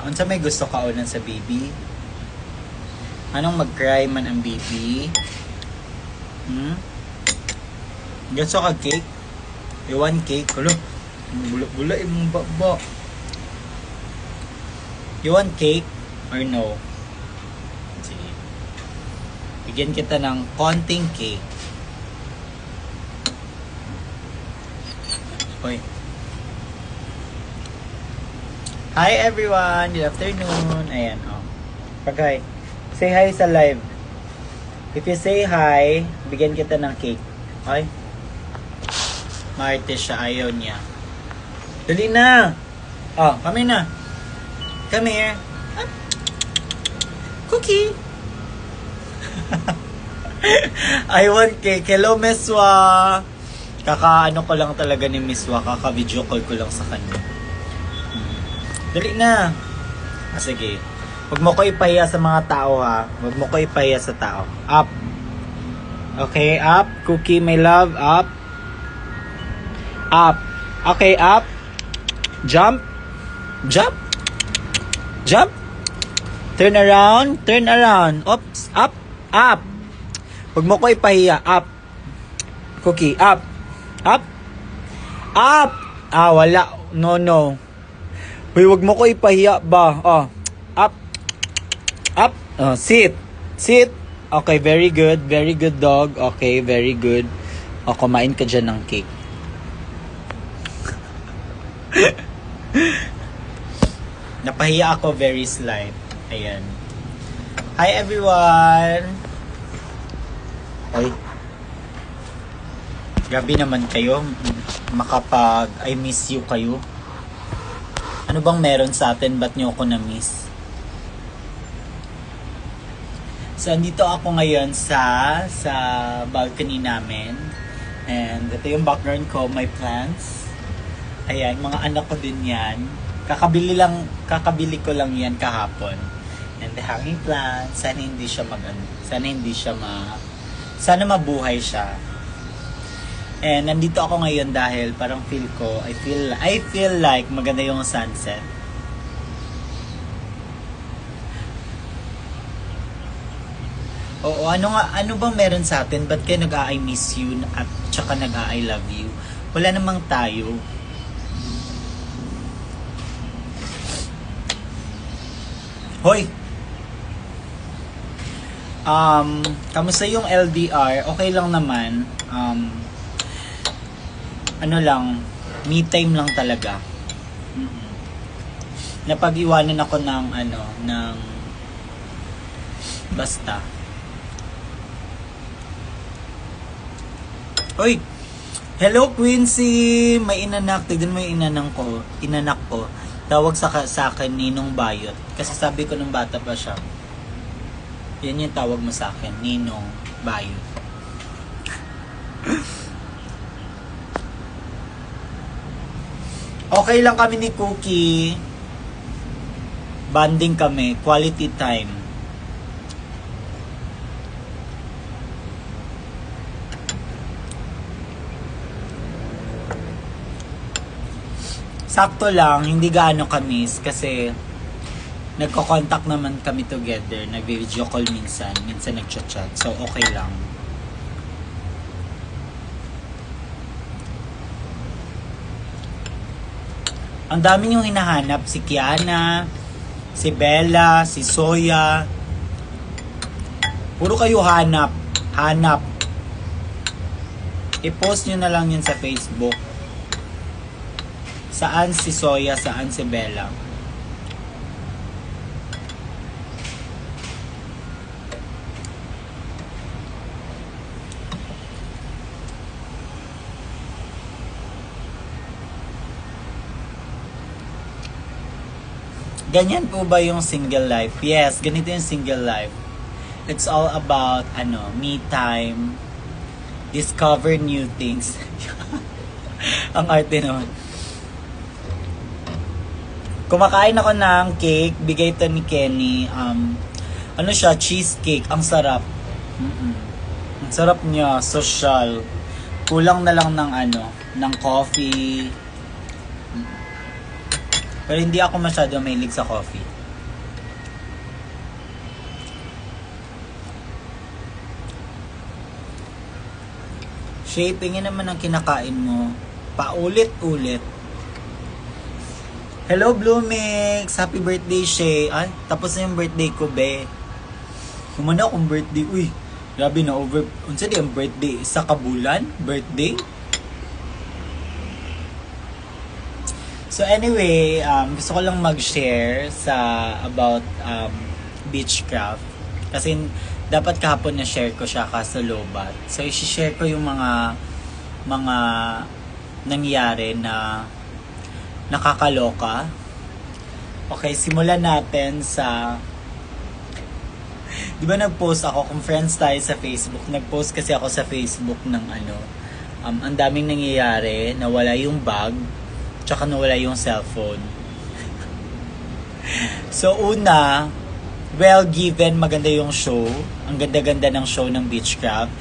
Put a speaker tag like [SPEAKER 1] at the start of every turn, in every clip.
[SPEAKER 1] Unsa may gusto ka unan sa baby? Anong mag-cry man ang baby? Gusto ka cake? You want cake? Kulo. Bula-bula imong baba. You want cake or no? Sige. Bigyan kita ng konting cake. Hoy. Hi everyone! Good afternoon! Ayan, oh. Pag-hi. Say hi sa live. If you say hi, bigyan kita ng cake. Okay? Marte siya, ayaw niya. Dali na! Oh, come na. Come here. Cookie! I want cake. Hello, Meswa! Kaka-ano ko lang talaga ni Meswa. Kaka-video call ko lang sa kanya. Dali na! Sige. Huwag mo ko ipahiya sa mga tao, ha? Huwag mo ko ipahiya sa tao. Up! Okay, up. Cookie, my love. Up. Up. Okay, up. Jump. Jump. Jump. Turn around. Turn around. Oops. Up. Up. Huwag mo ko ipahiya. Up. Cookie. Up. Up. Up. Wala. No, no. Uy, huwag mo ko ipahiya ba? Up. Up. Sit. Sit. Okay, very good. Very good, dog. Okay, very good. Kumain ka dyan ng cake. Napahiya ako, very slight. Ayan. Hi, everyone! Ay. Gabi naman kayo. I miss you kayo. Ano bang meron sa atin? Ba't nyo ako na-miss? So, andito ako ngayon sa balcony namin. And ito yung background ko, my plants. Ayan, mga anak ko din yan. Kakabili ko lang yan kahapon. And the hanging plant, sana mabuhay siya. And nandito ako ngayon dahil parang I feel like maganda yung sunset. Oo, ano bang meron sa atin? Ba't kayo nag-I miss you at tsaka nag-I love you? Wala namang tayo. Hoy! Kamusta yung LDR? Okay lang naman. Ano lang, me time lang talaga. Napag-iwanan ako ng basta. Hoy! Hello, Quincy! May inanak. Tignan mo yung inanak ko. Tawag sa akin, Ninong Bayot. Kasi sabi ko nung bata pa siya, yan yung tawag mo sa akin, Ninong Bayot. Okay lang kami ni Cookie. Bonding kami. Quality time. Sakto lang, hindi gaano kamis kasi nagko-contact naman kami together, nag-video call minsan nagchat-chat, so okay lang. Ang dami yung hinahanap, si Kiana, si Bella, si Soya. Puro kayo hanap. I-post nyo na lang yun sa Facebook. Saan si Soya, saan si Bella? Ganyan po ba yung single life? Yes, ganito yung single life. It's all about, me time, discover new things. Ang arte naman. Kumakain ako ng cake, bigay ito ni Kenny. Cheesecake, ang sarap. Ang sarap niya, social. Kulang na lang ng ng coffee. Pero hindi ako masyado mahilig sa coffee. Shaping naman ang kinakain mo. Paulit-ulit. Hello, Bloomix! Happy birthday, Shay! Ay, tapos na yung birthday ko, be. Kumana akong birthday. Uy, grabe na over. Unsa di ang birthday? Isa ka bulan? Birthday? So anyway, gusto ko lang mag-share about beechcraft. Kasi dapat kahapon na share ko siya kaso lobat. So i-share ko yung mga nangyari na nakakaloka. Okay, simulan natin sa... Di ba nag-post ako, kung friends tayo sa Facebook, nag-post kasi ako sa Facebook ng ang daming nangyayari, nawala yung bag, tsaka nawala yung cellphone. So una, well given, maganda yung show. Ang ganda-ganda ng show ng Beechcraft.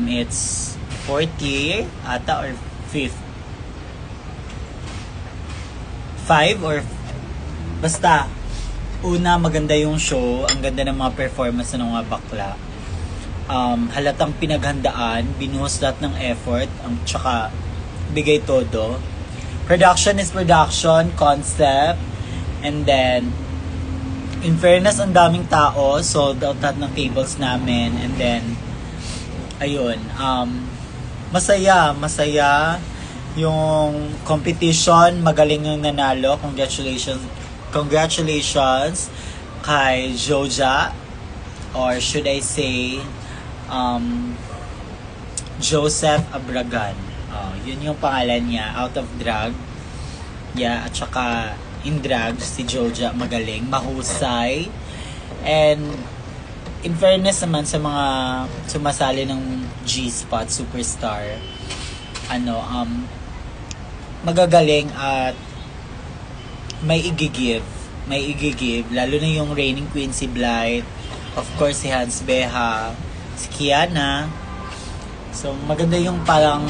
[SPEAKER 1] It's 40 ata or 5 or basta una, maganda yung show. Ang ganda ng mga performance ng mga bakla. Halatang pinaghandaan, binuhos lahat ng effort, tsaka bigay todo. Production is production, concept, and then in fairness, ang daming tao, sold out lahat ng tables namin, and then ayun, masaya yung competition, magaling yung nanalo. Congratulations kay Joja, or should I say Joseph Abragan. Yun yung pangalan niya, out of drag. Yeah, at saka in drag si Joja, magaling, mahusay. And in fairness naman sa mga sumasali ng G-Spot Superstar, magagaling at may igigib, lalo na yung reigning queen si Blight, of course si Hans Beha, si Kiana. So maganda yung parang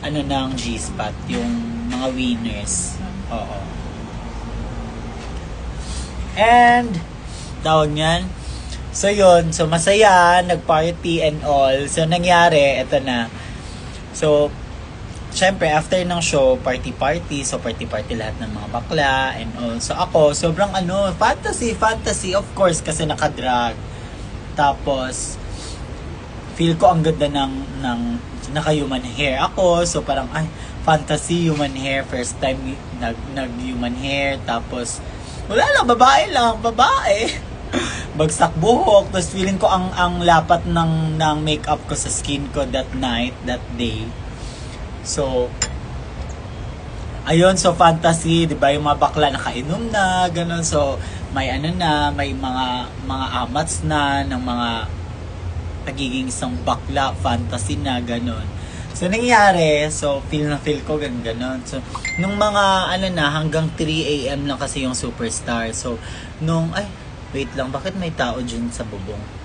[SPEAKER 1] ng G-Spot, yung mga winners. Oo. And tawag niyan. So yun, so masaya, nag-party and all. So nangyari, eto na. So syempre, after ng show, party-party. So, party-party lahat ng mga bakla and all. So, ako, sobrang fantasy, of course, kasi nakadrag. Tapos, feel ko ang ganda ng naka-human hair ako. So, parang, fantasy, human hair. First time nag-human hair. Tapos, wala lang, babae. Bagsak buhok. Tapos, feeling ko ang lapat ng makeup ko sa skin ko that night, that day. So, ayun, so fantasy, di ba, yung mga bakla nakainom na, ganun. So, may may mga amats na ng mga pagiging isang bakla, fantasy na, ganun. So, nangyari, so, feel ko, ganun. So, nung mga, hanggang 3 a.m. lang kasi yung Superstar. So, wait lang, bakit may tao dyan sa bubong?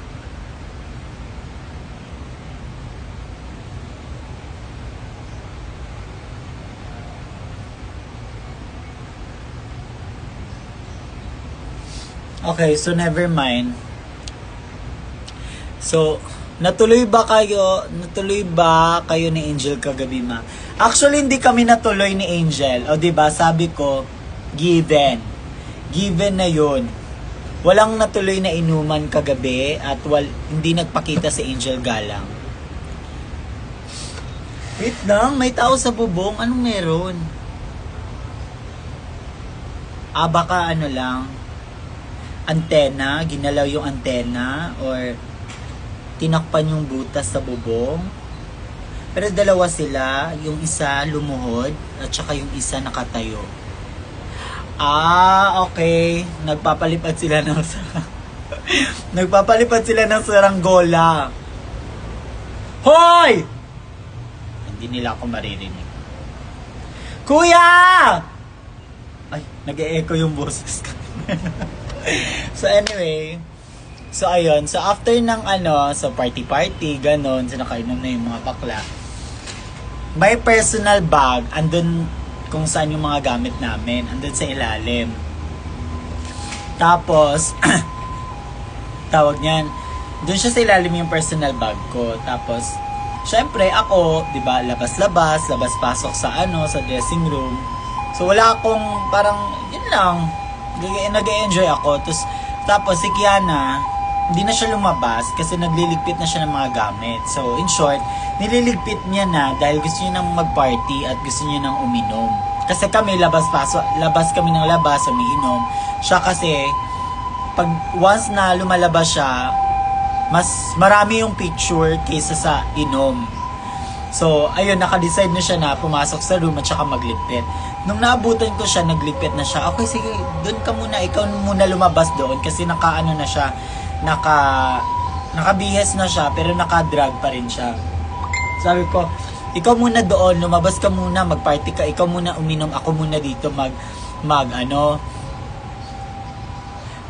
[SPEAKER 1] Okay, so never mind. So, natuloy ba kayo ni Angel kagabi, ma? Actually, hindi kami natuloy ni Angel. O, diba, sabi ko, given na yun. Walang natuloy na inuman kagabi at hindi nagpakita si Angel Galang. Wait lang, may tao sa bubong. Anong meron? Baka lang, antena, ginalaw yung antena, or tinakpan yung butas sa bubong. Pero dalawa sila, yung isa lumuhod at saka yung isa nakatayo. Okay. Nagpapalipad sila ng saranggola. Hoy! Hindi nila ako maririnig. Kuya! Ay, nag-e-echo yung boses ko. So anyway, so ayun, so after ng so party, ganon, so nakainom na yung mga bakla. May personal bag, andun kung saan yung mga gamit namin. Andun sa ilalim. Tapos, tawag niyan, doon siya sa ilalim yung personal bag ko. Tapos, syempre ako, di ba, labas-labas, labas-pasok sa sa dressing room. So, wala akong, parang, yun lang, nag-enjoy ako. Tapos, si Kiana, hindi na siya lumabas kasi nagliligpit na siya ng mga gamit. So, in short, nililigpit niya na dahil gusto niya nang mag-party at gusto niya nang uminom. Kasi kami, labas kami ng labas, umiinom. Siya kasi, pag once na lumalabas siya, mas marami yung picture kaysa sa inom. So, ayun, naka-decide na siya na pumasok sa room at saka magligpit. Nung naabutan ko siya, nagligpit na siya. Okay, sige, doon ka muna. Ikaw muna lumabas doon kasi nakaano na siya. Nakabihes na siya, pero naka-drug pa rin siya. Sabi ko, ikaw muna doon, lumabas ka muna, mag-party ka. Ikaw muna uminom, ako muna dito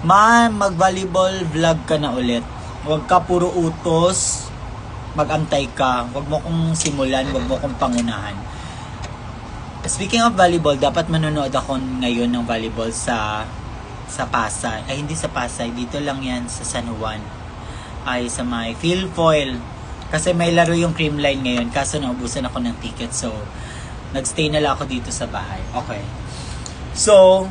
[SPEAKER 1] mag-volleyball vlog ka na ulit. Huwag ka puro utos, mag-antay ka. Huwag mo kong simulan, huwag mo kong pangunahan. Speaking of volleyball, dapat manonood ako ngayon ng volleyball sa Pasay. Ay, hindi sa Pasay. Dito lang yan sa San Juan. Ay, sa may Philfoil. Kasi may laro yung Creamline ngayon. Kaso naubusan ako ng ticket. So, nagstay na lang ako dito sa bahay. Okay. So,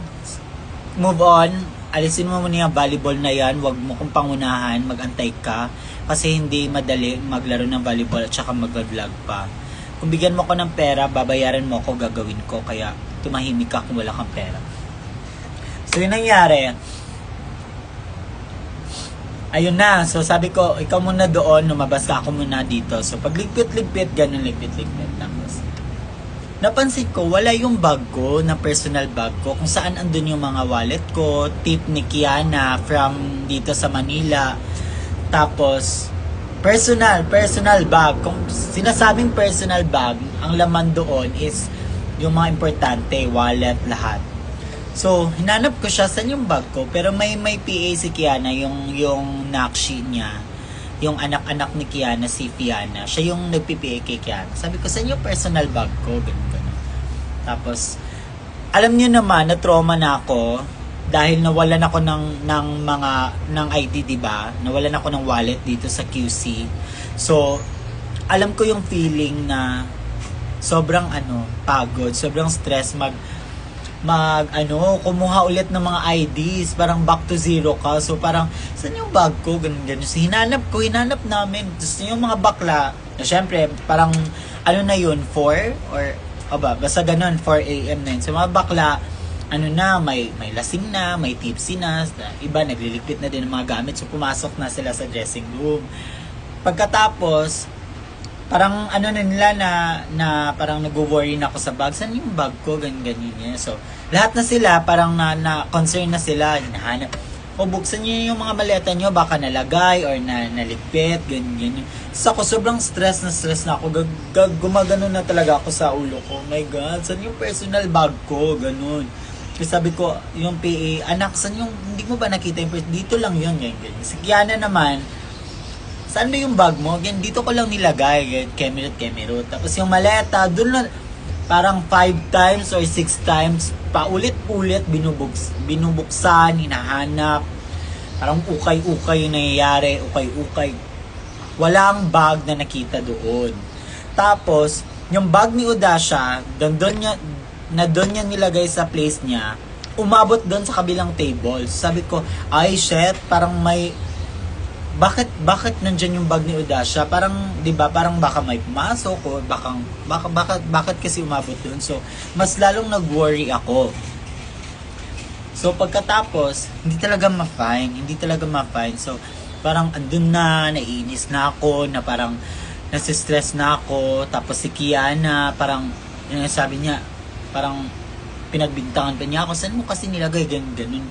[SPEAKER 1] move on. Alisin mo muna yung volleyball na yan. Huwag mo kong pangunahan. Mag-antay ka. Kasi hindi madali maglaro ng volleyball at saka mag-vlog pa. Kung bigyan mo ko ng pera, babayaran mo ako, gagawin ko. Kaya tumahimik ka kung wala kang pera. So, yun nangyari. Ayun na. So, sabi ko, ikaw muna doon, lumabas ka, ako muna dito. So, pag ligpit-ligpit, ganun ligpit-ligpit. Tapos, napansin ko, wala yung bag ko, na personal bag ko, kung saan andun yung mga wallet ko, tip ni Kiana from dito sa Manila. Tapos, personal bag. Kung sinasabing personal bag, ang laman doon is yung mga importante, wallet, lahat. So, hinanap ko siya, saan yung bag ko? Pero may PA si Kiana, yung nakshi niya, yung anak-anak ni Kiana, si Fiana. Siya yung nagpi-PA kay Kiana. Sabi ko, saan yung personal bag ko? Ganun. Tapos, alam niyo naman, na-trauma na ako dahil nawalan ako ng ID, diba? Nawalan ako ng wallet dito sa QC. So, alam ko yung feeling na sobrang pagod, sobrang stress kumuha ulit ng mga IDs, parang back to zero ka. So parang, saan yung bag ko? Ganun. So hinanap namin. Tapos yung mga bakla, na syempre, parang, na yun, 4? Or, basta ganun, 4 a.m. na yun. So mga bakla, may lasing na, may tipsy na, iba nagliligpit na din ng mga gamit. So pumasok na sila sa dressing room. Pagkatapos, parang nila na parang nag-worry na ako sa bag. Saan yung bag ko? Ganyan. So, lahat na sila, parang na concern na sila. Hinahanap. O, buksan niyo yung mga maleta niyo, baka nalagay or naligpit, ganyan. So, ako sobrang stress na ako. Gumagano na talaga ako sa ulo ko. Oh my God, saan yung personal bag ko? Ganun. Kasi sabi ko, yung PA, anak, saan yung, hindi mo ba nakita yung dito lang yun, ganyan. Si Kiana naman, saan ba yung bag mo? Again, dito ko lang nilagay. Kemerot. Tapos yung maleta, doon lang, parang 5 times or 6 times, paulit-ulit, binubuksan, hinahanap. Parang ukay-ukay yung nangyayari, ukay-ukay. Walang bag na nakita doon. Tapos, yung bag ni Udasha, doon niya nilagay sa place niya, umabot doon sa kabilang table. Sabi ko, ay shit, parang bakit nandiyan yung bag ni Udasha? Parang, 'di ba, parang baka may pumasok o bakit kasi umabot doon. So, mas lalong nag-worry ako. So, pagkatapos, hindi talaga ma-find. So, parang andun na, naiinis na ako, na parang nasistress na ako. Tapos si Kiana, parang, sabi niya, parang pinagbintangan pa niya ako, saan mo kasi nilagay ganun.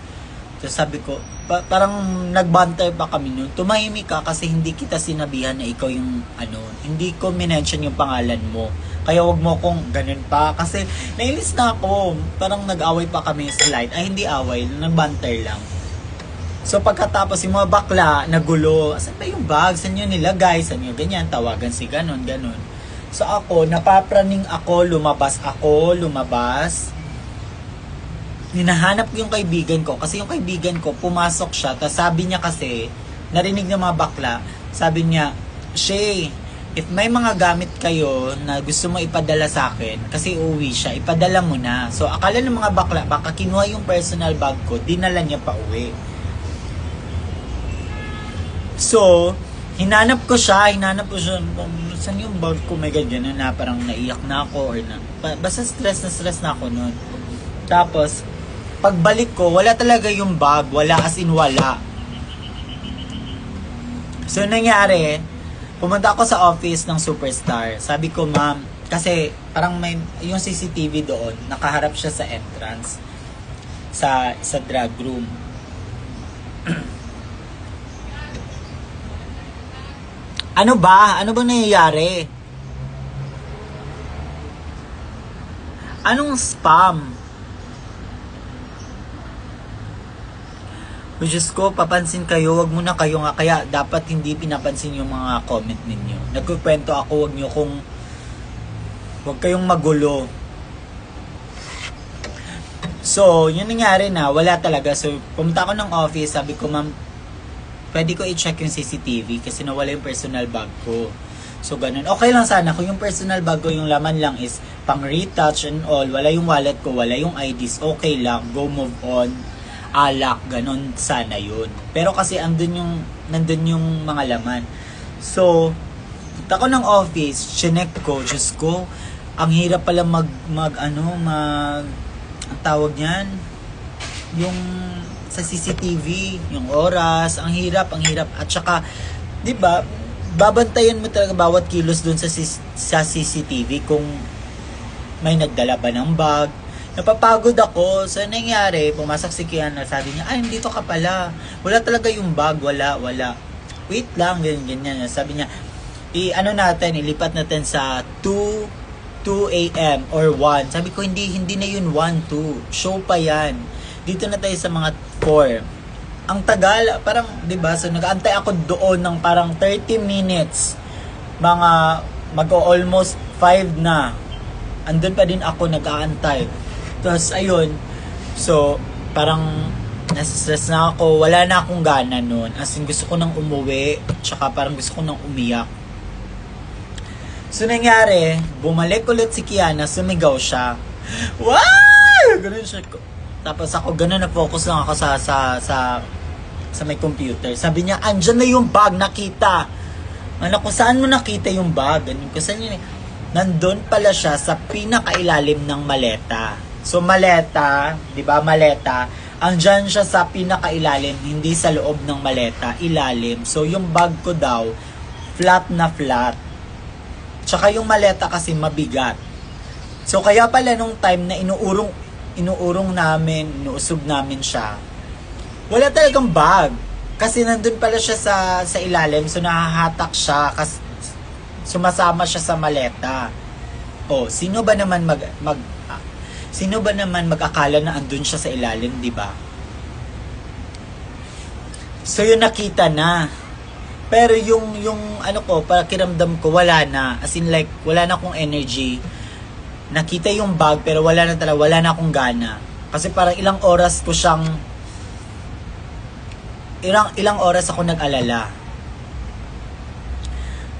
[SPEAKER 1] So sabi ko, parang nagbantay pa kami noon. Tumahimik ka kasi hindi kita sinabihan na ikaw yung hindi ko minention yung pangalan mo. Kaya wag mo kong ganun pa. Kasi nailis na ako. Parang nag-away pa kami sa light. Ay, hindi away. Nagbantay lang. So pagkatapos yung mga bakla, nagulo. Saan ba yung bag? Saan yun nilagay? Saan yun ganyan? Tawagan si ganun. So ako, napapraning ako, lumabas. Hinahanap ko yung kaibigan ko. Kasi yung kaibigan ko, pumasok siya. Tapos sabi niya kasi, narinig ng mga bakla, sabi niya, Shay, if may mga gamit kayo na gusto mo ipadala sa akin, kasi uuwi siya, ipadala mo na. So akala ng mga bakla, baka kinuha yung personal bag ko, dinala niya pa uwi. So, hinanap ko siya, saan yung bag ko, may ganyan na parang naiyak na ako or na, basta stress na ako nun. Tapos, pagbalik ko, wala talaga yung bag, wala as in wala. So, nangyari, pumunta ako sa office ng Superstar. Sabi ko, ma'am, kasi parang may, yung CCTV doon, nakaharap siya sa entrance, sa drug room. Ano ba? Ano bang nangyayari? Anong spam? Diyos ko, papansin kayo, wag muna kayo nga, kaya dapat hindi pinapansin yung mga comment ninyo. Nagkukwento ako, wag kayong magulo. So, yun nangyari na, wala talaga. So, pumunta ako ng office, sabi ko, ma'am, pwede ko i-check yung CCTV kasi nawala yung personal bag ko. So, ganun. Okay lang sana kung yung personal bag ko, yung laman lang is pang retouch and all, wala yung wallet ko, wala yung IDs, okay lang, go move on. Alak, ganun sana yun. Pero kasi nandun yung mga laman. So, punta ko ng office, chinek ko, Diyos ko, ang hirap pala ang tawag niyan, yung sa CCTV, yung oras, ang hirap. At saka, di ba, babantayan mo talaga bawat kilos dun sa CCTV kung may nagdala ba ng bag. Napapagod ako. So, nangyari, pumasok si Kiana, sabi niya, ay, dito ka pala. Wala talaga yung bag, wala. Wait lang, ganyan. Sabi niya, ilipat natin sa 2 a.m. or 1. Sabi ko, hindi na yun 1, 2. Show pa yan. Dito na tayo sa mga 4. Ang tagal, parang, di ba? So, nag-aantay ako doon ng parang 30 minutes. Mag-almost 5 na. Andun pa din ako nag-aantay. Tapos, ayun. So, parang nasa-stress na ako. Wala na akong gana nun. As in, gusto ko nang umuwi. Tsaka parang gusto ko nang umiyak. So, nangyari, bumalik ulit si Kiana, sumigaw siya. Wow! Ganun siya. Tapos ako, ganun na-focus lang ako sa may computer. Sabi niya, andyan na yung bag, nakita. Anak ko, saan mo nakita yung bag? Ganun ko, saan yun? Nandun pala siya sa pinakailalim ng maleta. So, maleta, di ba, maleta, andyan siya sa pinakailalim, hindi sa loob ng maleta, ilalim. So, yung bag ko daw, flat na flat. Tsaka yung maleta kasi mabigat. So, kaya pala nung time na inuusog namin siya, wala talagang bag. Kasi nandun pala siya sa ilalim, so nahahatak siya, kasi sumasama siya sa maleta. O, sino ba naman mag-akala na andun siya sa ilalim, di ba? So, yun nakita na. Pero yung pakiramdam ko, wala na. As in like, wala na akong energy. Nakita yung bag, pero wala na akong gana. Kasi parang ilang oras ako nag-alala.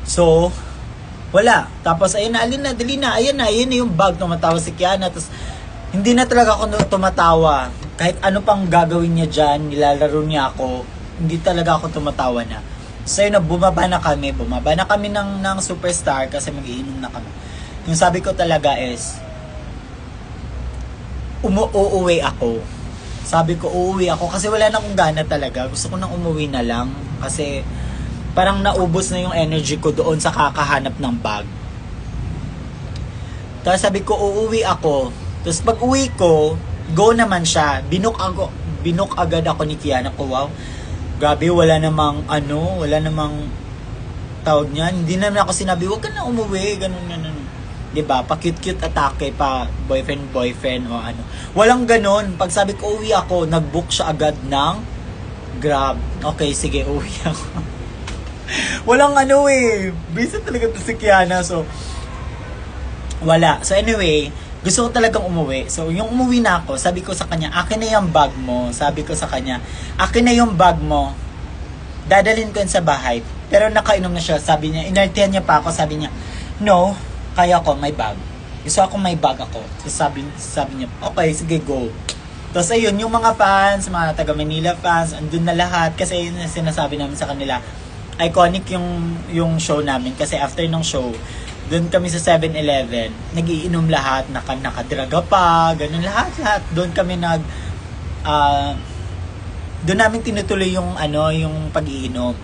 [SPEAKER 1] So, wala. Tapos, ayun na, ayan na yung bag, tumatawa si Kiana. Tapos, hindi na talaga ako tumatawa. Kahit ano pang gagawin niya dyan, nilalaro niya ako, hindi talaga ako tumatawa na. So, yun, bumaba na kami ng Superstar kasi mag-iinom na kami. Yung sabi ko talaga is, uuwi ako. Sabi ko, uuwi ako kasi wala na akong gana talaga. Gusto ko nang umuwi na lang kasi parang naubos na yung energy ko doon sa kakahanap ng bag. Tapos sabi ko, uuwi ako. Tapos pag uwi ko, go naman siya. Binok agad ako ni Kiana ko, wow. Grabe, wala namang tawag niyan. Hindi naman ako sinabi, wag ka na umuwi, ganun. Diba? Pa cute atake, pa boyfriend o ano. Walang ganun. Pag sabi ko uwi ako, nag-book siya agad ng Grab. Okay, sige, uwi ako. Walang Busy talaga to si Kiana. So, Wala. So anyway, gusto ko talagang umuwi. So yung umuwi na ako, sabi ko sa kanya, akin na yung bag mo. Sabi ko sa kanya, akin na yung bag mo. Dadalhin ko yun sa bahay. Pero nakainom na siya. Sabi niya, inertihan niya pa ako. Sabi niya, no, kaya ko, may bag. Gusto ako, may bag ako. So sabi niya, okay, sige, go. Tapos ayun, yung mga fans, mga taga Manila fans, andun na lahat. Kasi yun yung sinasabi namin sa kanila, iconic yung show namin. Kasi after ng show, doon kami sa 7-Eleven, nagiinom lahat, nakadraga pa, ganun lahat. Doon kami doon namin tinutuloy yung yung pag-iinom.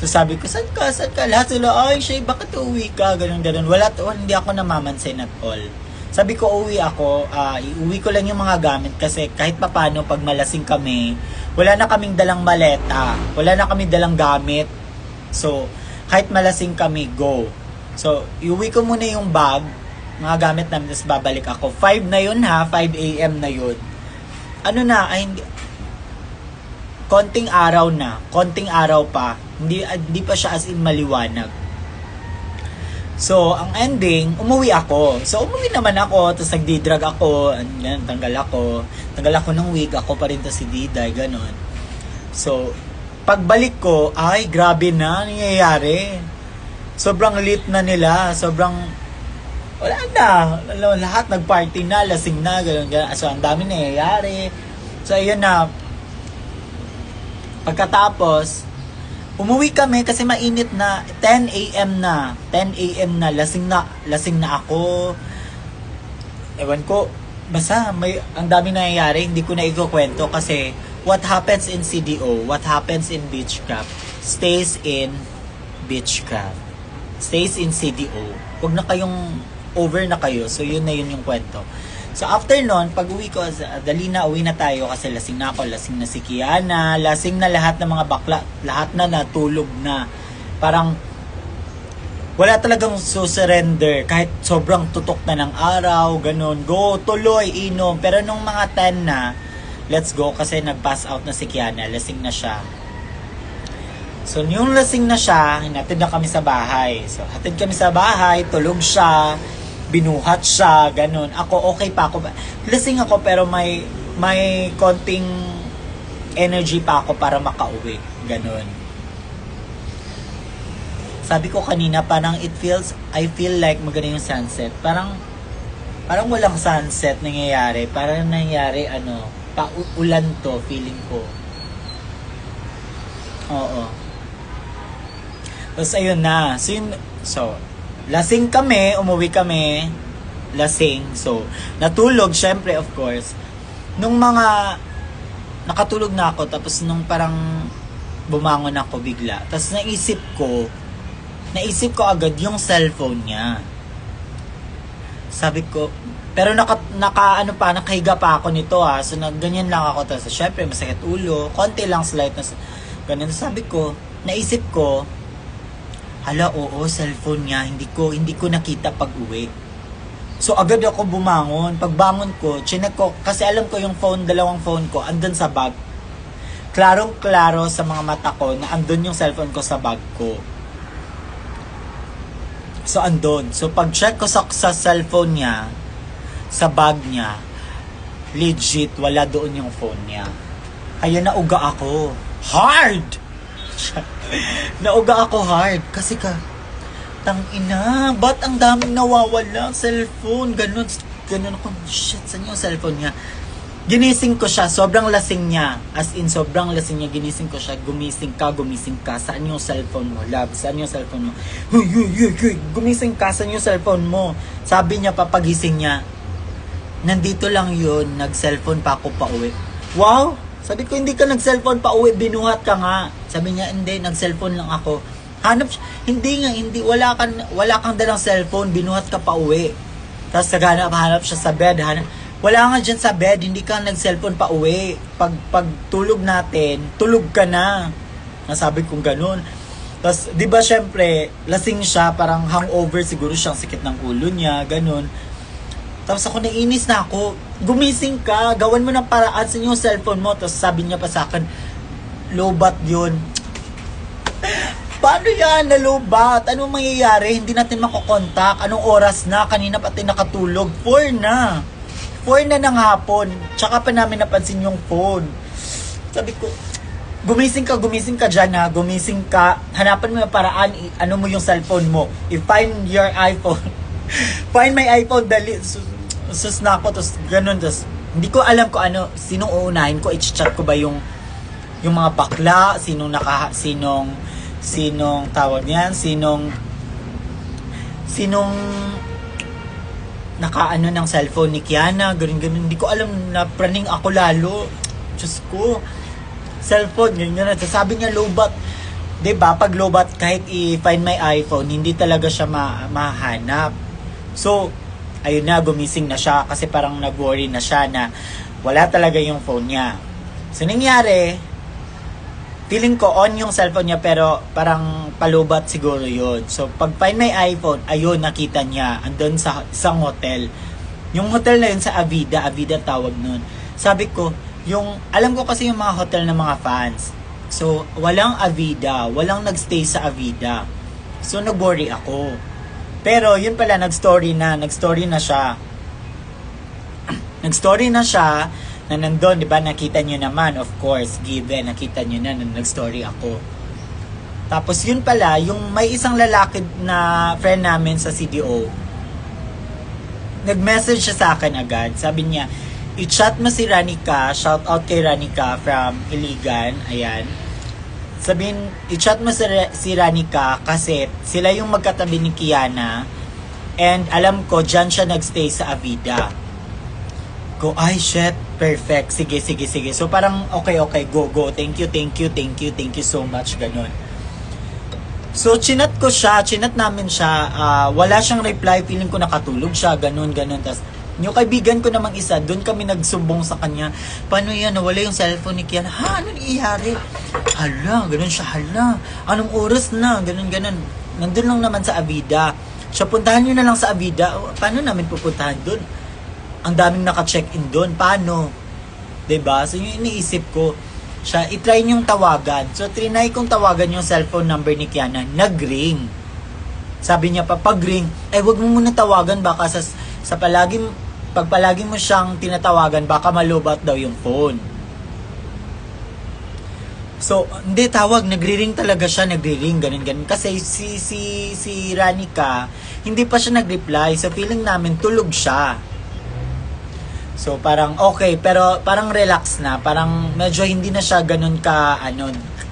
[SPEAKER 1] So sabi ko, saan ka? Lahat sila, ay Shay, bakit uuwi ka? Ganun. Hindi ako namamansin at all. Sabi ko, uuwi ako, iuwi ko lang yung mga gamit kasi kahit papano pag malasing kami, wala na kaming dalang maleta, wala na kaming dalang gamit. So, kahit malasing kami, go. So, iuwi ko muna yung bag, mga gamit namin, tapos babalik ako. 5 na yun ha, 5 a.m. na yun. Konting araw pa. Hindi pa siya as in maliwanag. So, ang ending, umuwi ako. So, umuwi naman ako, tapos nagdi-drag ako, tanggal ako ng wig, ako pa rin to si Diday, ganon. So, pagbalik ko, ay, grabe na, nangyayari. Sobrang lit na nila, wala na, lahat nagparty na, lasing na, ganon. So, ang dami nangyayari. So, ayun na, pagkatapos, umuwi kami kasi mainit na, 10 a.m. na, lasing na ako. Ewan ko, basta ang dami nangyayari, hindi ko na ikukwento kasi what happens in CDO, what happens in Beechcraft, stays in Beechcraft. Stays in CDO. Huwag na kayong over na kayo, so yun na yun yung kwento. So after nun, pag uwi ko, dali na, uwi na tayo kasi lasing na ako, lasing na si Kiana, lasing na lahat ng mga bakla, lahat na natulog na. Parang wala talagang surrender kahit sobrang tutok na ng araw, ganun. Go, tuloy, inom. Pero nung mga 10 na, let's go kasi nag-pass out na si Kiana, lasing na siya. So yung lasing na siya, hinatid na kami sa bahay. So hatid kami sa bahay, tulog siya, binuhat siya, ganun. Ako, okay pa ako. Lasing ako pero may konting energy pa ako para makauwi. Ganun. Sabi ko kanina, parang I feel like maganda yung sunset. Parang walang sunset nangyayari. Parang nangyayari, paulan to, feeling ko. Oo. Tapos ayun na. So, lasing kami, umuwi kami, lasing. So, natulog, syempre, of course. Nung nakatulog na ako, tapos nung parang bumangon ako bigla. Tapos naisip ko agad yung cellphone niya. Sabi ko, pero nakahiga pa ako nito ha. So, ganyan lang ako. Tapos, syempre, masakit ulo. Konti lang slight na, ganun. Sabi ko, naisip ko, hala, oo, cellphone niya. Hindi ko nakita pag uwi. So, agad ako bumangon. Pagbangon ko, chinek ko, kasi alam ko yung dalawang phone ko, andun sa bag. Klarong-klaro sa mga mata ko na andun yung cellphone ko sa bag ko. So, andun. So, pag-check ko sa cellphone niya, sa bag niya, legit, wala doon yung phone niya. Kaya nauga ako. Hard! Nauga ako hard kasi tangina, ba't ang daming nawawala cellphone, ganun ako, shit, saan yung cellphone niya? Ginising ko siya, sobrang lasing niya, as in sobrang lasing niya, ginising ko siya, gumising ka, saan yung cellphone mo, love, saan yung cellphone mo? Huy, gumising ka, saan yung cellphone mo? Sabi niya, papagising niya, nandito lang yun, nag-cellphone pa ako pa uwi. Wow! Sabi ko, hindi ka nag-cellphone pa uwi, binuhat ka nga. Sabi niya, hindi, nag-cellphone lang ako. Hindi, wala kang dalang cellphone, binuhat ka pa uwi. Tapos hanap siya sa bed, wala nga dyan sa bed, hindi ka nag-cellphone pa uwi. Pag tulog natin, tulog ka na. Nasabi kong ganun. Tapos, di ba syempre, lasing siya, parang hangover, siguro siyang sakit ng ulo niya, ganun. Tapos ako nainis na ako, gumising ka, gawan mo ng paraan sa yung cellphone mo. Tapos sabi niya pa sa akin, low bat yun. Paano yan? Nalubat? Anong mangyayari? Hindi natin makokontak. Anong oras na? Kanina pa tayo nakatulog. 4 na. 4 na ng hapon. Tsaka pa namin napansin yung phone. Sabi ko, gumising ka dyan ha. Gumising ka. Hanapan mo yung paraan. Ano mo yung cellphone mo. I-find your iPhone. Find my iPhone. Dali. Sus na ako. Tapos ganun. Tapos hindi ko alam ko ano. Sinong uunahin ko. I-chat ko ba yung mga bakla? Sinong tawag niyan? Sinong nakaano ng cellphone ni Kiana, ganun. Hindi ko alam na praning ako lalo. Diyos ko. Cellphone, ganyan. Sabi niya lowbat. Diba? Pag lowbat, kahit i-find my iPhone, hindi talaga siya mahanap. So, ayun na, gumising na siya kasi parang nag-worry na siya na wala talaga yung phone niya. So, nangyari, feeling ko on yung cellphone niya pero parang palubat siguro yun. So pag find my iPhone, ayun nakita niya andun sa isang hotel. Yung hotel na yun sa Avida tawag nun. Sabi ko, alam ko kasi yung mga hotel ng mga fans. So walang Avida, walang nagstay sa Avida. So nag-worry ako. Pero yun pala nag-story na siya. Nag-story na siya na nandun, di ba, nakita nyo naman, of course, given, nakita nyo na nag-story ako. Tapos yun pala, yung may isang lalaki na friend namin sa CDO, nag-message siya sa akin agad. Sabi niya, i-chat mo si Ranika, shout out kay Ranika from Iligan, ayan. Sabihin, i-chat mo si Ranika kasi sila yung magkatabi ni Kiana and alam ko, dyan siya nagstay sa Avida. Go, ay shit, perfect, sige. So parang okay, go, thank you so much, ganun. So chinat namin siya, wala siyang reply, feeling ko nakatulog siya, ganun. Tas yung kaibigan ko namang isa, doon kami nagsumbong sa kanya, paano yan, nawala yung cellphone ni Kiana, ano nangyayari? Hala, ganun siya, anong oras na, ganun. Nandun lang naman sa Avida. So puntahan nyo na lang sa Avida. Paano namin pupuntahan doon? Ang daming naka-check-in doon. Paano? 'Di ba? So yung iniisip ko, siya i-try niyong tawagan. So trinay kong tawagan yung cellphone number ni Kiana, nag-ring. Sabi niya pa pag-ring, wag mo muna tawagan baka pag palagi mo siyang tinatawagan baka malubat daw yung phone. So, hindi tawag, nagri-ring talaga siya, ganun. Kasi si Ranika, hindi pa siya nag-reply. So feeling namin tulog siya. So parang okay, pero parang relax na, parang medyo hindi na siya ganun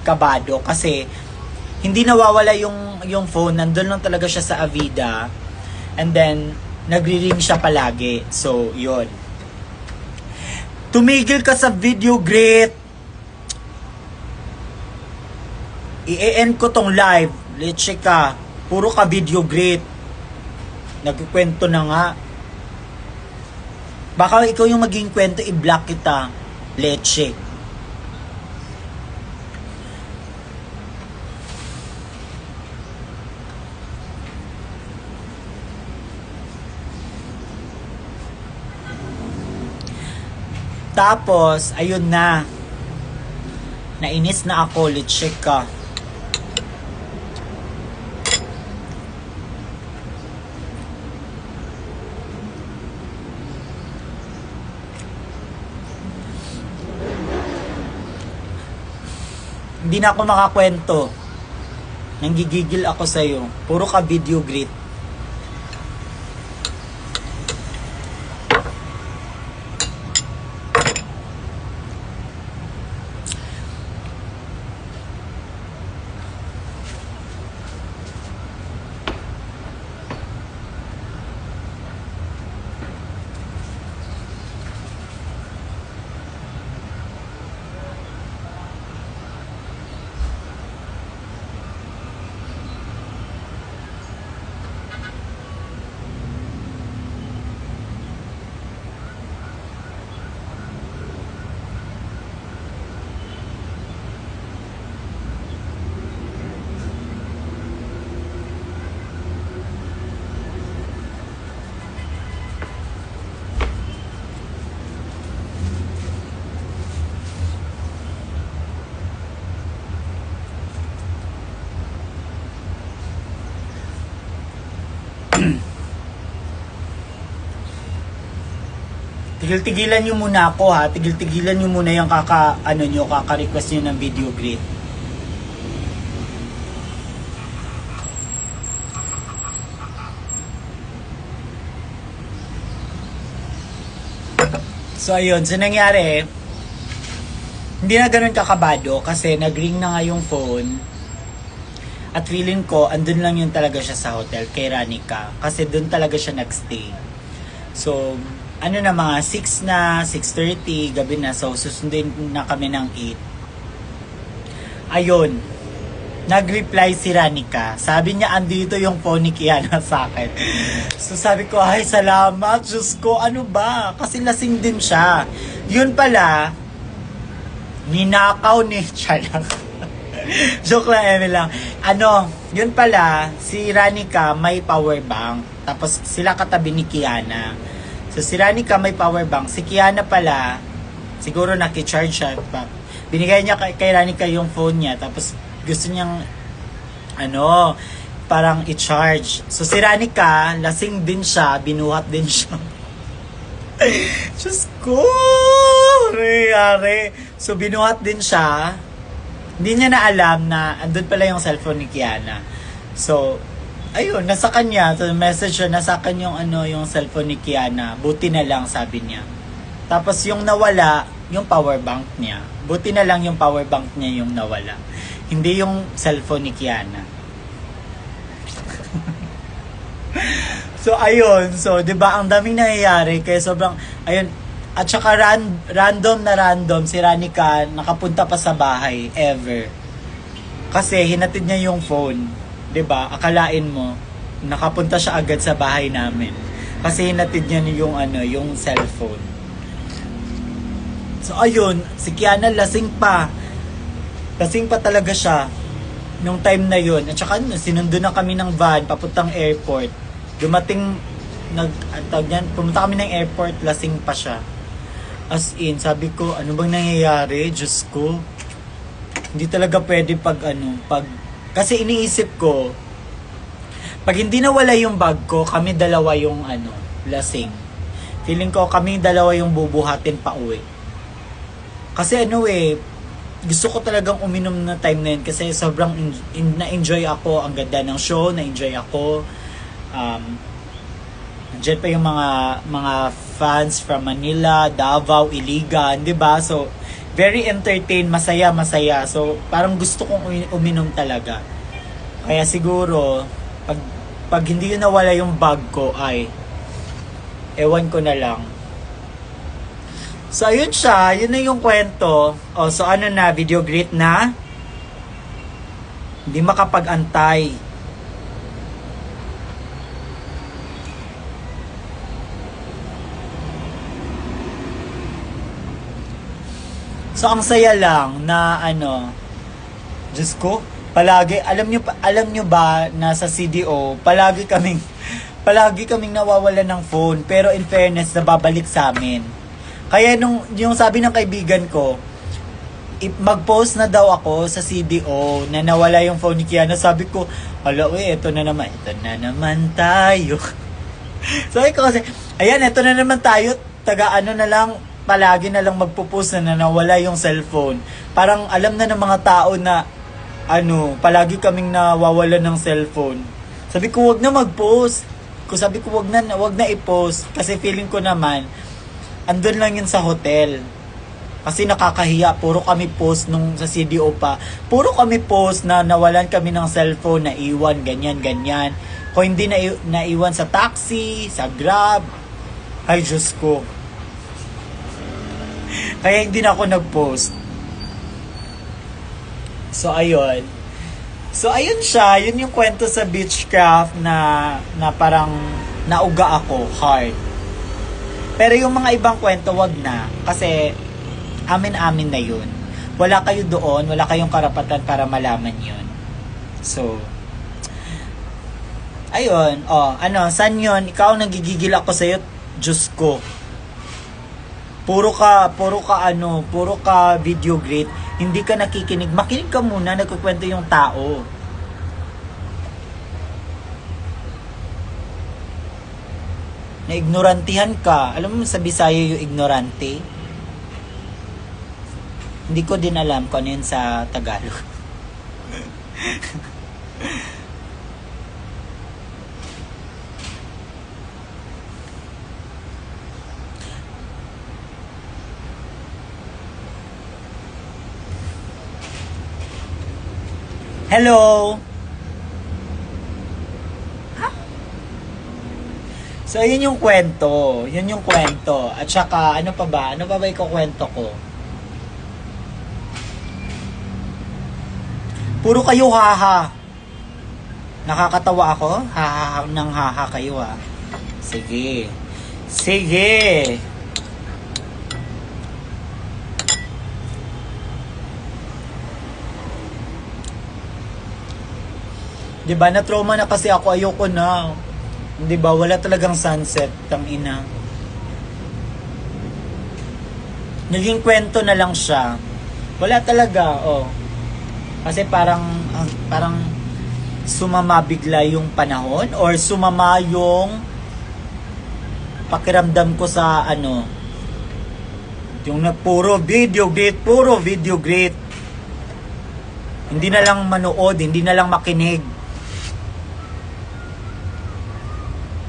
[SPEAKER 1] kabado kasi hindi nawawala yung phone, nandun lang talaga siya sa Avida. And then nagri-ring siya palagi. So yun. Tumigil ka sa video, great. I-end ko tong live. Leche ka. Puro ka video, great. Nagkukwento na nga. Baka ikaw yung maging kwento, i-block kita. Leche. Tapos, ayun na. Nainis na ako, leche ka. Hindi na ako makakwento. Nanggigigil ako sa'yo. Puro ka video great. tigil-tigilan nyo muna ako ha. Tigil-tigilan nyo muna yung kaka-request nyo ng video greet. So ayun, so nangyari, hindi na ganun kakabado kasi nag-ring na nga yung phone. At feeling ko, andun lang yun talaga siya sa hotel kay Ranica. Kasi dun talaga siya nagstay. So, ano na mga 6 na, 6:30, gabi na. So, susundin na kami ng 8. Ayun, nag-reply si Ranica. Sabi niya, andito yung phone ni Kiana sa akin. So, sabi ko, ay, salamat. Diyos ko, ano ba? Kasi lasing din siya. Yun pala, ninakaw ni Chalang. Joke lang, Eme lang. Yun pala, si Ranica may power bank. Tapos sila katabi ni Kiana. So si Ranica may power bank. Si Kiana pala, siguro nakicharge siya. Binigay niya kay Ranica yung phone niya. Tapos gusto niyang, parang i-charge. So si Ranica, lasing din siya, binuhat din siya. Diyos ko! Are. So binuhat din siya. Hindi niya na alam na andun pala yung cellphone ni Kiana. So, ayun, nasa kanya. So, message siya, nasa kanya yung cellphone ni Kiana. Buti na lang, sabi niya. Tapos yung nawala, yung power bank niya. Buti na lang yung power bank niya yung nawala. Hindi yung cellphone ni Kiana. So, ayun. So, di ba ang daming nangyayari. Kaya sobrang, ayun, at saka random si Ranica nakapunta pa sa bahay ever. Kasi hinatid niya yung phone, 'di ba? Akalain mo nakapunta siya agad sa bahay namin. Kasi hinatid niya yung cellphone. So ayun, si Kiana lasing pa. Lasing pa talaga siya nung time na yun. At saka sinundo na kami ng van papuntang airport. Dumating pumunta kami ng airport, lasing pa siya. As in, sabi ko, ano bang nangyayari? Diyos ko. Hindi talaga pwede kasi iniisip ko, pag hindi nawala yung bag ko, kami dalawa yung lasing. Feeling ko, kami dalawa yung bubuhatin pa uwi. Kasi gusto ko talagang uminom na time na yun kasi sobrang na-enjoy ako. Ang ganda ng show, na-enjoy ako. Diyan pa yung mga fans from Manila, Davao, Iligan, 'di ba? So, very entertained, masaya. So, parang gusto kong uminom talaga. Kaya siguro pag hindi yun nawala yung bag ko, ay ewan ko na lang. So, ayun siya, yun na yung kwento. So video greet na? Hindi makapag-antay. So, ang saya lang na Diyos ko, palagi, alam nyo ba na sa CDO, palagi kaming nawawalan ng phone, pero in fairness, nababalik sa amin. Kaya yung sabi ng kaibigan ko, mag-post na daw ako sa CDO na nawala yung phone ni Kiana. Sabi ko, ito na naman tayo. Sabi ko kasi, ayan, ito na naman tayo, na lang, palagi na lang magpo-post na nawala yung cellphone. Parang alam na ng mga tao na palagi kaming nawawala ng cellphone. Sabi ko, wag na mag-post. Sabi ko, wag na i-post kasi feeling ko naman andun lang yun sa hotel. Kasi nakakahiya, puro kami post nung sa CDO pa. Puro kami post na nawalan kami ng cellphone, naiwan, ganyan. Kung hindi naiwan sa taxi, sa Grab. Ay, Diyos ko. Kaya hindi na ako nag-post. So, ayun. So, ayun siya. Yun yung kwento sa Beechcraft na parang nauga ako hard. Pero yung mga ibang kwento, wag na. Kasi, amin-amin na yun. Wala kayo doon. Wala kayong karapatan para malaman yun. So, ayun. Saan yun? Ikaw, nagigigil ako sa'yo. Diyos ko. Puro ka video great. Hindi ka nakikinig. Makinig ka muna, nagkukwento yung tao. Na-ignorantihan ka. Alam mo sa Bisaya yung ignorante? Hindi ko din alam kung ano yun sa Tagalog. Hello! So, yun yung kwento. Yun yung kwento. At saka, ano pa ba? Ano pa ba ikukwento ko? Puro kayo haha. Nakakatawa ako? Haha ng haha kayo ah. Sige. Sige. Diba, na-trauma na kasi ako, ayoko na. Diba, wala talagang sunset, tang ina. Naging kwento na lang siya. Wala talaga, oh. Kasi parang sumama bigla yung panahon or sumama yung pakiramdam ko sa ano. Yung puro video great. Hindi na lang manood, hindi na lang makinig.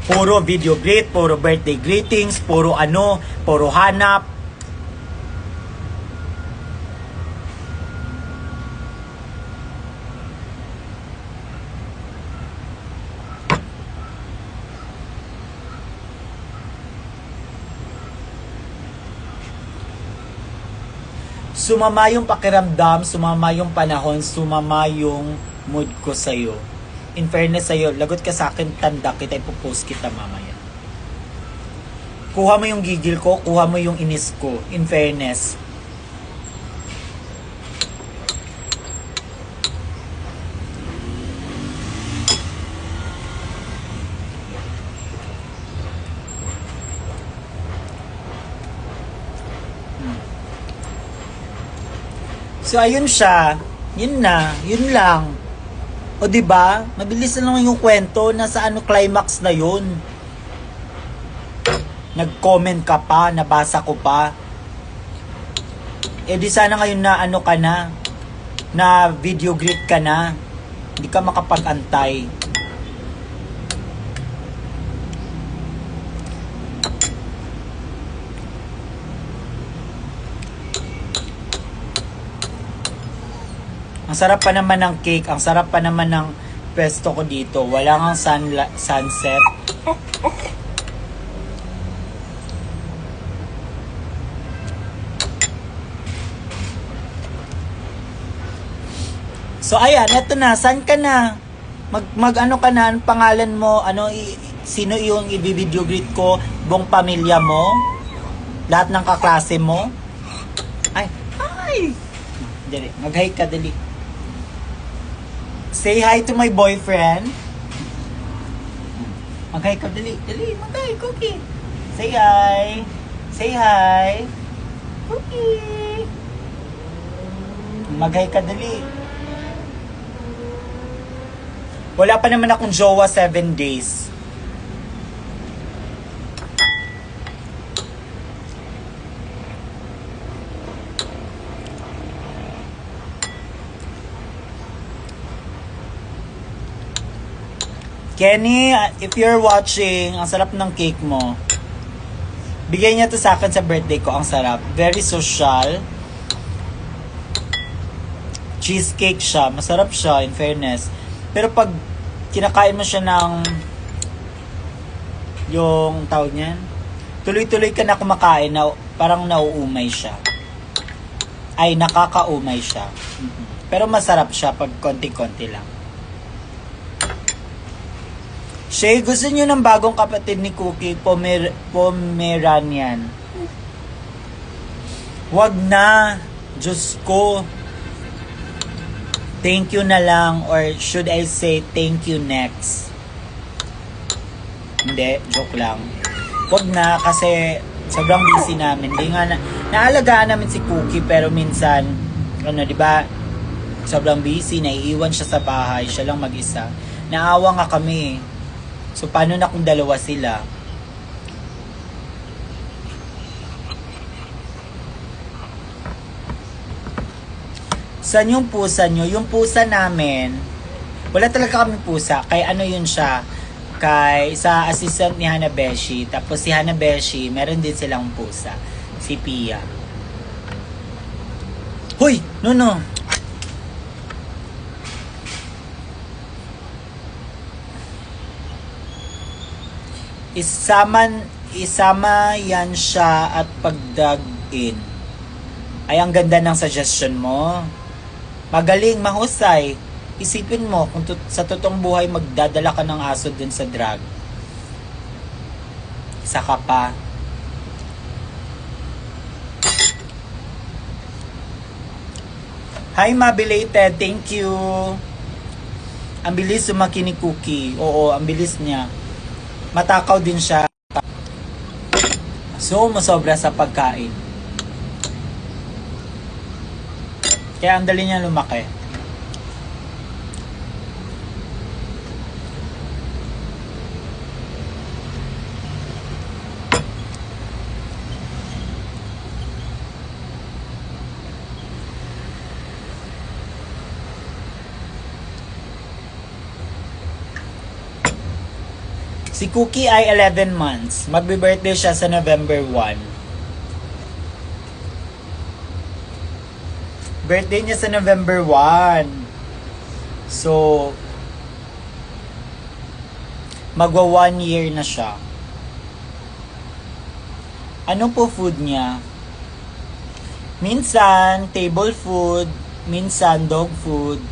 [SPEAKER 1] Puro video greet, puro birthday greetings, puro ano, puro hanap. Sumama yung pakiramdam, sumama yung panahon, sumama yung mood ko sa'yo. In fairness sa'yo, lagot ka sa akin, tanda kita, ipopost kita mamaya. Kuha mo yung gigil ko, kuha mo yung inis ko. In fairness. So, ayun siya. Yun na. Yun lang. O diba? Mabilis na naman yung kwento. Nasa ano climax na yun. Nag-comment ka pa. Nabasa ko pa. Eh di sana ngayon na ano ka na. Na video greet ka na. Hindi ka makapag-antay. Ang sarap pa naman ng cake, ang sarap pa naman ng pesto ko dito. Wala kang sunset. So ayan, eto na, saan ka na? Mag ano ka na, ang pangalan mo, ano, sino yung i-video greet ko, buong pamilya mo, lahat ng kaklase mo. Ay! Dali, mag-hi ka, dali. Say hi to my boyfriend. Mag-hi ka, dali. Dali, mag-hi, Cookie. Say hi. Say hi. Cookie. Mag-hi ka, dali. Wala pa naman akong jowa 7 days. Kenny, if you're watching, ang sarap ng cake mo. Bigay niya to sa akin sa birthday ko. Ang sarap. Very social. Cheesecake siya. Masarap siya, in fairness. Pero pag kinakain mo siya ng yung tawag niyan, tuloy-tuloy ka na kumakain na parang nauumay siya. Ay, nakakaumay siya. Pero masarap siya pag konti-konti lang. Shay, gusto niyo ng bagong kapatid ni Cookie, Pomeranian. Wag na. Diyos ko. Thank you na lang, or should I say thank you next? Hindi, joke lang. Wag na kasi sobrang busy namin. Hindi nga naalagaan namin si Cookie, pero minsan, ano, di ba? Sobrang busy, naiiwan siya sa bahay, siya lang mag-isa. Naawa nga kami. So, paano na kung dalawa sila? Saan yung pusa nyo? Yung pusa namin, wala talaga kami pusa. Kay ano yun siya? Kay sa assistant ni Hanabeshi. Tapos si Hanabeshi, meron din silang pusa. Si Pia. Hoy! No. Isama yan siya at pagdag-in. Ay, ang ganda ng suggestion mo. Magaling, mahusay. Isipin mo, kung sa totoong buhay magdadala ka ng aso din sa drag. Isa ka pa. Hi, Mabelated. Thank you. Ang bilis sumaki ni Cookie. Oo, ang bilis niya. Matakaw din siya. So, masobra sa pagkain. Kaya ang dali niya lumaki. Si Cookie ay 11 months. Magbe-birthday siya sa November 1. Birthday niya sa November 1. So, magwa 1 year na siya. Ano po food niya? Minsan, table food. Minsan, dog food.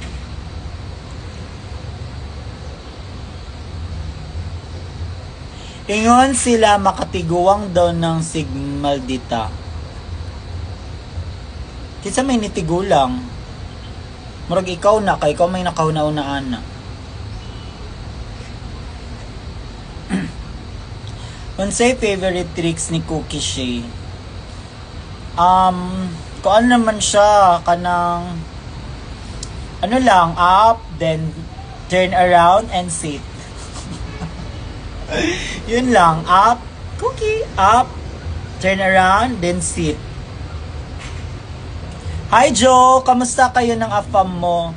[SPEAKER 1] Ingon sila makatiguang daw ng sigmaldita. Kinsa may nitigulang. Murag ikaw na, kay ikaw may nakauna-unaan na. Unsay favorite tricks ni Cookie Shay? Kung ano naman siya, kanang ano lang, up, then turn around and sit. Yun lang, up, Cookie, up, turn around, then sit. Hi Joe, kamusta kayo ng afam mo?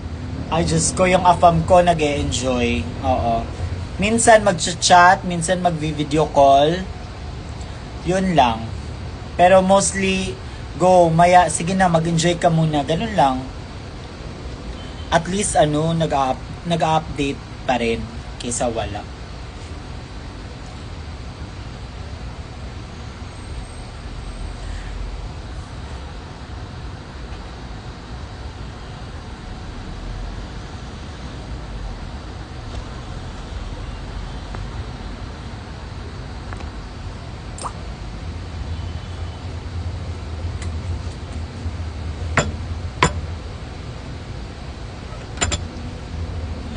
[SPEAKER 1] Ay Diyos ko, yung afam ko nag-e-enjoy. Oo. Minsan mag-chat, minsan mag-video call. Yun lang. Pero mostly, go, maya, sige na, mag-enjoy ka muna. Ganun lang. At least, nag-update pa rin kaysa wala.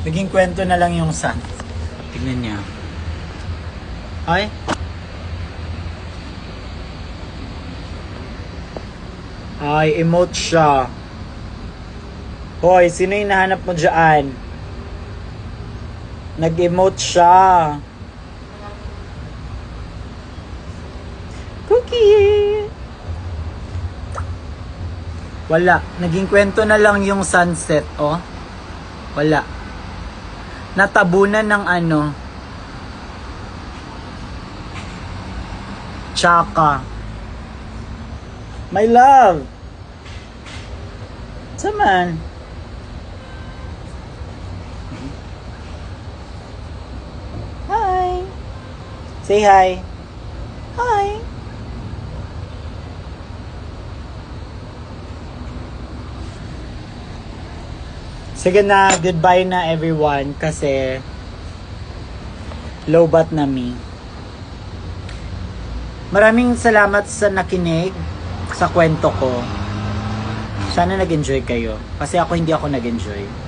[SPEAKER 1] Naging kwento na lang yung sun. Tignan niya. Ay. Ay, emote siya. Hoy, sino yung nahanap mo dyan? Nag-emote siya. Cookie! Wala. Naging kwento na lang yung sunset, oh. Wala. Natabunan ng tsaka. My love. Saman. Hi. Say hi. Hi. Sige na, goodbye na everyone kasi lowbat na me. Maraming salamat sa nakinig sa kwento ko. Sana nag-enjoy kayo. Kasi hindi ako nag-enjoy.